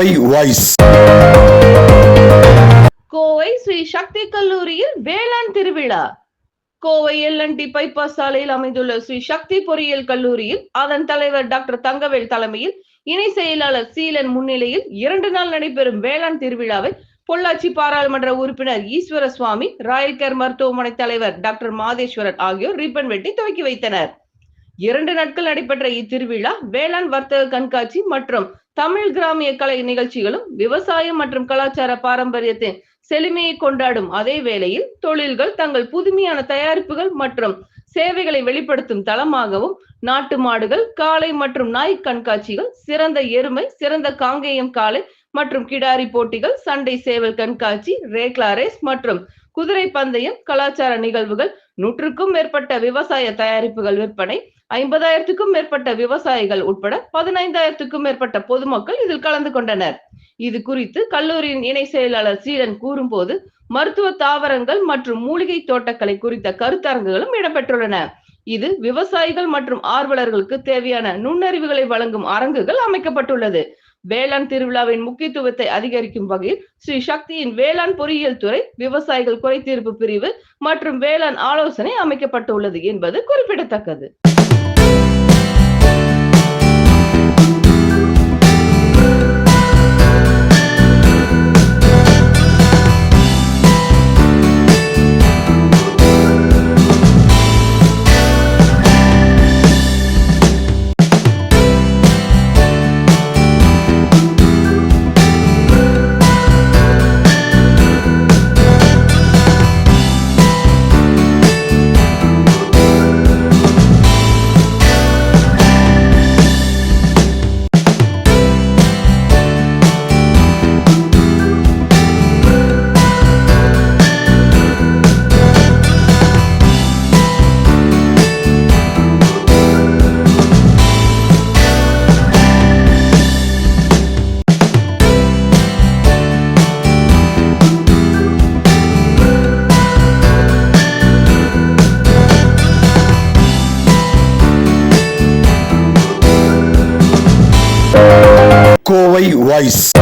Kovai voice. Kovai Sri சக்தி கல்லூரியில் வேளாண் திருவிழா. கோவை LNT பைபாஸ் சாலையில் அமைந்துள்ள ஸ்ரீ சக்தி பொறியியல் கல்லூரியில் அதன் தலைவர் டாக்டர் தங்கவேல் தலைமையில் இணை செயலாளர் சீலன் முன்னிலையில் 2 நாள் நடைபெறும் வேளாண் திருவிழாவை பொள்ளாச்சி பாராளுமன்ற உறுப்பினர் ஈஸ்வர சுவாமி, ராயல் கேர் மருத்துவமனை தலைவர் டாக்டர் மாதேஸ்வரன் ஆகியோர் ரிப்பன் வெட்டி துவக்கி வைத்தனர். 2 நாட்கள் நடைபெற்ற இத்திருவிழா வேளாண் வர்த்தக கண்காட்சி மற்றும் தமிழ் கிராமிய கலை நிகழ்ச்சிகளும், விவசாயம் மற்றும் கலாச்சார பாரம்பரியத்தின் செழுமையை கொண்டாடும் அதே வேளையில் தொழில்கள் தங்கள் புதுமையான தயாரிப்புகள் மற்றும் சேவைகளை வெளிப்படுத்தும் தளமாகவும், நாட்டு மாடுகள், காளை மற்றும் நாய் கண்காட்சிகள், சிறந்த எருமை, சிறந்த காங்கேயம் காளை மற்றும் கிடாரி போட்டிகள், சண்டை சேவல் கண்காட்சி, ரேக்லா ரேஸ் மற்றும் குதிரை பந்தயம், கலாச்சார நிகழ்வுகள், 100க்கும் மேற்பட்ட விவசாய தயாரிப்புகள் விற்பனை, 50,000க்கும் மேற்பட்ட விவசாயிகள் உட்பட 15,000க்கும் மேற்பட்ட பொதுமக்கள் இதில் கலந்து கொண்டனர். இது குறித்து கல்லூரியின் இணை செயலாளர் சீலன் கூறும்போது, மருத்துவ தாவரங்கள் மற்றும் மூலிகை தோட்டக்கலை குறித்த கருத்தரங்குகளும் இடம்பெற்றுள்ளன. இது விவசாயிகள் மற்றும் ஆர்வலர்களுக்கு தேவையான நுண்ணறிவுகளை வழங்கும் அரங்குகள் அமைக்கப்பட்டுள்ளது. வேளாண் திருவிழாவின் முக்கியத்துவத்தை அதிகரிக்கும் வகையில் ஸ்ரீ சக்தியின் வேளாண் பொறியியல் துறை, விவசாயிகள் குறைதீர்ப்பு பிரிவு மற்றும் வேளாண் ஆலோசனை அமைக்கப்பட்டுள்ளது என்பது குறிப்பிடத்தக்கது. கோவை வாய்ஸ்.